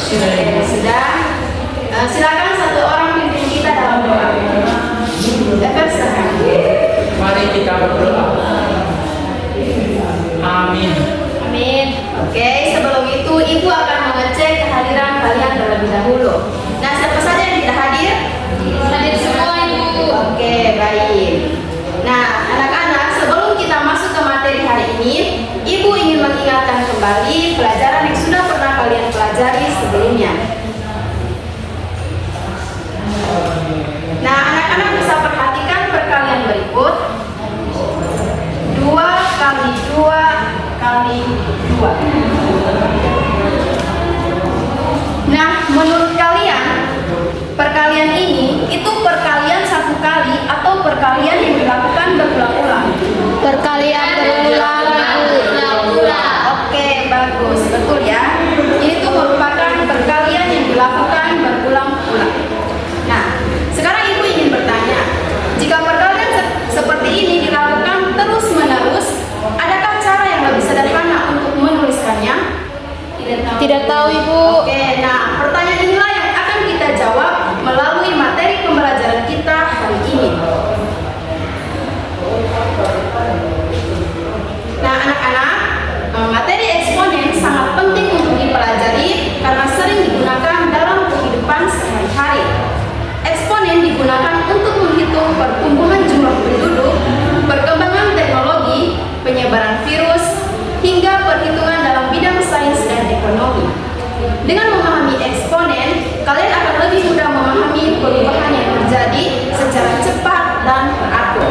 Sudah. Silakan satu orang pimpin kita dalam doa. Dapat silakan. Mari kita berdoa. Amin. Amin. Oke, sebelum itu Ibu akan mengecek kehadiran kalian terlebih dahulu. Nah, siapa saja yang tidak hadir? Hadir semua, Ibu. Oke, baik. Nah, anak-anak, sebelum kita masuk ke materi hari ini, Ibu ingin mengingatkan kembali pelajaran yang sudah pernah kalian pelajari sebelumnya. Nah, anak-anak bisa perhatikan perkalian berikut. 2 kali 2 kali 2. Nah, menurut kalian, perkalian ini itu perkalian satu kali atau perkalian yang dilakukan berulang-ulang? Perkalian berulang-ulang. Oke, bagus, betul ya. Ini tuh merupakan perkalian yang dilakukan berulang-ulang. Nah, sekarang Ibu ingin bertanya, jika perkalian seperti ini dilakukan terus-menerus, adakah cara yang lebih sederhana untuk menuliskannya? Tidak tahu, Ibu. Oke, nah pertanyaan inilah yang akan kita jawab melalui materi pembelajaran kita hari ini. Nah, anak-anak, materi eksponen sangat penting untuk dipelajari karena sering digunakan dalam kehidupan sehari-hari. Eksponen digunakan untuk menghitung pertumbuhan jumlah penduduk, perkembangan teknologi, penyebaran virus, hingga perhitungan dalam bidang sains dan ekonomi. Dengan memahami eksponen, kalian akan lebih mudah memahami perubahan yang terjadi secara cepat dan teratur.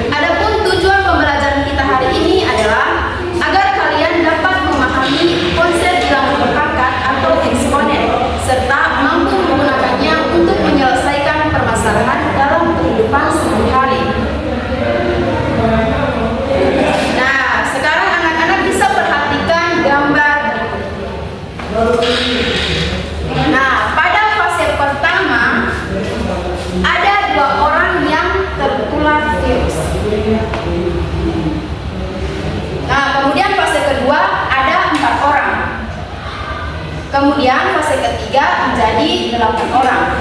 Adapun tujuan pembelajaran kita hari ini adalah agar kalian dapat memahami konsep bilangan berpangkat atau eksponen, serta mampu menggunakannya untuk menyelesaikan permasalahan dalam kehidupan sehari-hari. Nah, sekarang anak-anak bisa perhatikan gambar. Nah, pada fase pertama ada 2 orang yang tertular virus. Nah, kemudian fase kedua ada 4 orang. Kemudian fase ketiga menjadi 8 orang.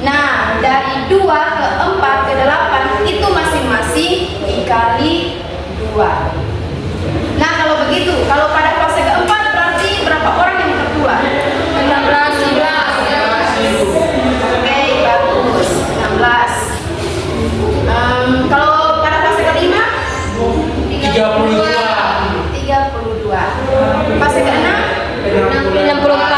Nah, dari 2 ke 4 ke 8 itu masing-masing dikali 2. Nah, kalau begitu, kalau pada fase keempat berarti berapa orang yang tertular? 16. Oke, bagus. 16. Kalau pada fase kelima? 32. 32. Fase keenam? 64.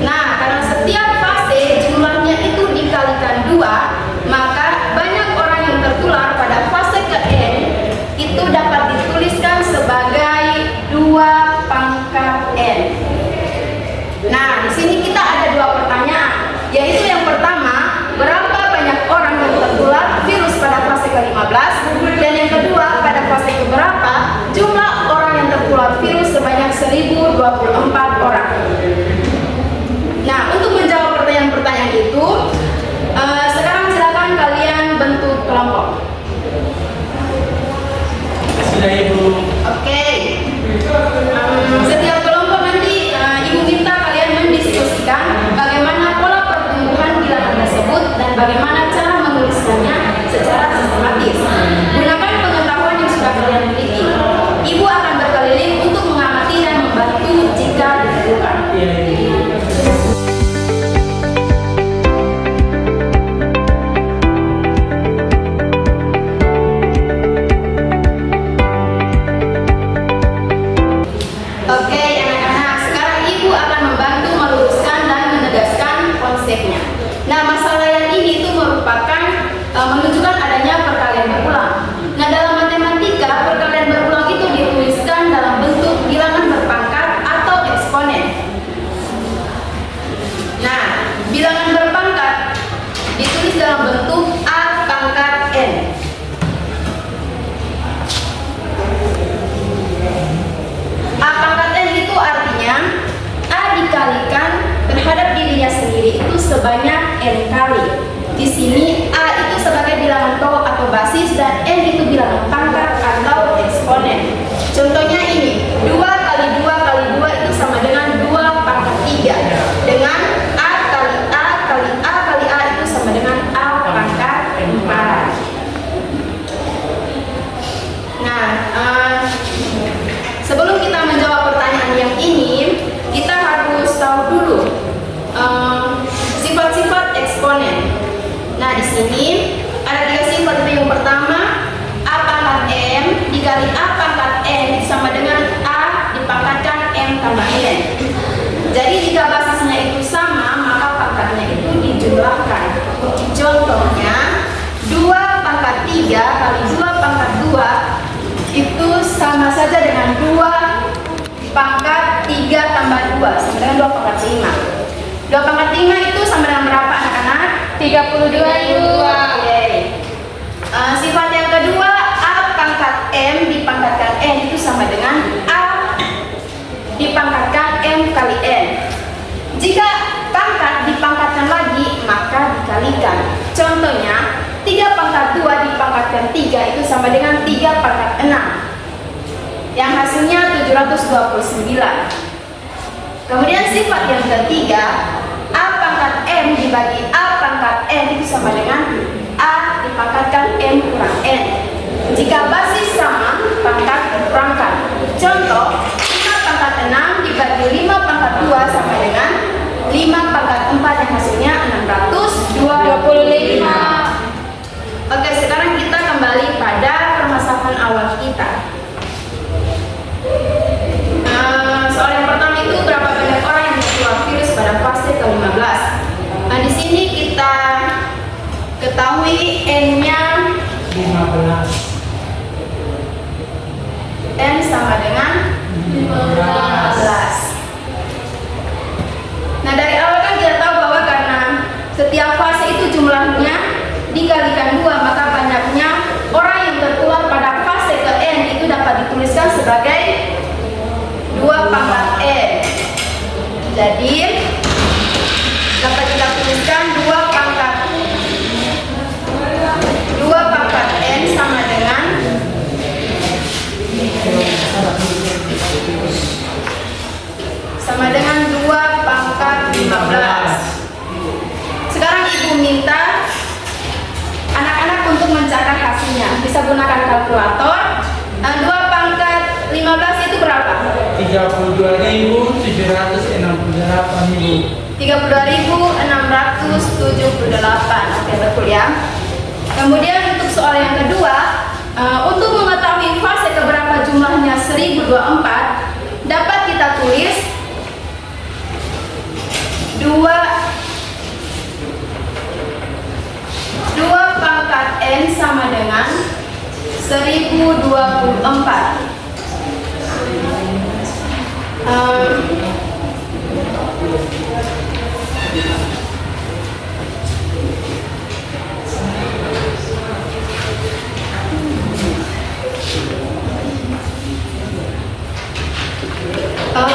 Nah, karena setiap fase jumlahnya itu dikalikan 2, maka banyak orang yang tertular pada fase ke N itu dapat dituliskan sebagai 2 pangkat N. Nah, di sini kita ada 2 pertanyaan, yaitu yang pertama, berapa banyak orang yang tertular virus pada fase ke-15, dan yang kedua, pada fase keberapa jumlah orang yang tertular virus sebanyak 1024 orang. Nah, untuk menjawab pertanyaan-pertanyaan itu, sekarang silakan kalian bentuk kelompok. Sudah, Ibu. Oke. Setiap kelompok nanti Ibu minta kalian mendiskusikan bagaimana pola pertumbuhan bilangan tersebut dan bagaimana cara menuliskannya secara sistematis. Gunakan pengetahuan yang sudah kalian miliki. Ibu akan berkeliling untuk mengamati dan membantu jika diperlukan. Oke, anak-anak, sekarang Ibu akan membantu meluruskan dan menegaskan konsepnya. Nah, masalah yang ini itu merupakan menunjukkan adanya perkalian berulang. Nah, dalam matematika, perkalian berulang itu dituliskan dalam bentuk bilangan berpangkat atau eksponen. Nah, bilangan berpangkat ditulis dalam bentuk A pangkat N. A pangkat N itu artinya A dikalikan terhadap dirinya sendiri itu sebanyak N kali. Di sini A itu sebagai bilangan pokok atau basis dan N itu bilangan pangkat atau eksponen. Contohnya ini, 2 kali 2 kali 2 itu sama dengan 2 pangkat 3. Dengan A kali A kali A kali A itu sama dengan A pangkat 4. Nah, sebelum kita menjawab pertanyaan yang ini, kita harus tahu dulu sifat-sifat eksponen. Nah, di sini ada 3 sifat. Yang pertama, A pangkat M dikali A pangkat N sama dengan A dipangkatkan M tambah N. Jadi jika basisnya itu sama, maka pangkatnya itu dijumlahkan. Contohnya, 2 pangkat 3 kali 2 pangkat 2 itu sama saja dengan 2 pangkat 3 tambah 2 sama dengan 2 pangkat 5. 2 pangkat 5 itu sama dengan berapa anak-anak? 32 Ibu. Sifat yang kedua, A pangkat M dipangkatkan N itu sama dengan A dipangkatkan M kali N. Jika pangkat dipangkatkan lagi, maka dikalikan. Contohnya, 3 pangkat 2 dipangkatkan 3 itu sama dengan 3 pangkat 6. Yang hasilnya 729. Kemudian sifat yang ketiga, A pangkat M dibagi A pangkat N itu sama dengan A dipangkatkan M kurang N. Jika basis sama, pangkat dikurangkan. Contoh, 5 pangkat 6 dibagi 5 pangkat 2 sama dengan 5 pangkat 4 yang hasilnya 625. Oke, sekarang kita kembali pada permasalahan awal kita. Soal yang pertama itu berapa banyak orang yang tertular virus pada fase ke-15. Nah, di sini kita ketahui N-nya 15. N sama dengan 15. Nah, dari awal kan kita tahu bahwa karena setiap fase itu jumlahnya dikalikan 2, maka banyaknya orang yang tertular pada fase ke N itu dapat dituliskan sebagai 2 pangkat N. Jadi dapat kita tuliskan 2 pangkat N sama dengan 2 pangkat 15. Sekarang Ibu minta anak-anak untuk mencatat hasilnya. Bisa gunakan kalkulator. 2 pangkat 15 itu berapa? 32.768 Ibu. 32.678. Oke, betul ya. Kemudian untuk soal yang kedua, untuk mengetahui fase keberapa jumlahnya 1024, dapat kita tulis 2 pangkat N sama dengan 1024.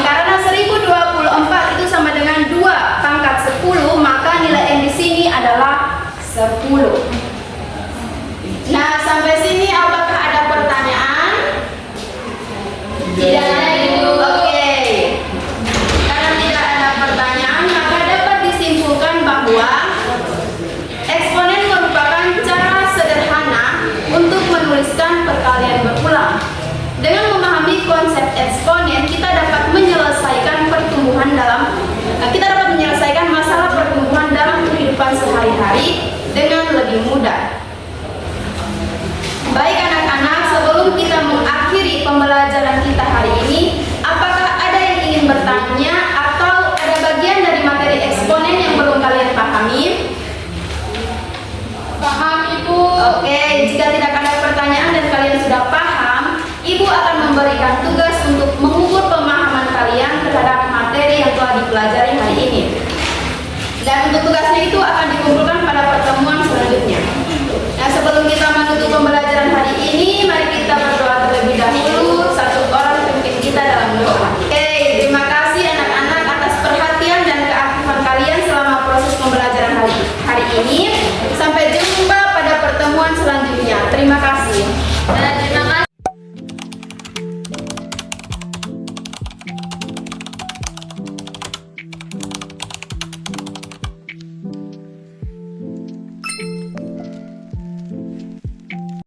Karena 1024 itu sama dengan 2 pangkat 10, maka nilai N di sini adalah 10. Nah, sampai sini apakah ada pertanyaan? Tidak ada, Ibu. Oke. Karena tidak ada pertanyaan, maka dapat disimpulkan bahwa eksponen merupakan cara sederhana untuk menuliskan perkalian berulang. Dengan memahami konsep eksponen, kita dapat menyelesaikan masalah pertumbuhan dalam kehidupan sehari-hari dengan lebih mudah. Baik anak-anak, sebelum kita mengakhiri pembelajaran kita hari ini, apakah ada yang ingin bertanya atau ada bagian dari materi eksponen yang belum kalian pahami? Paham Ibu. Oke, jika tidak ada pertanyaan dan kalian sudah paham, Ibu akan memberikan tugas untuk mengukur pemahaman kalian terhadap materi yang telah dipelajari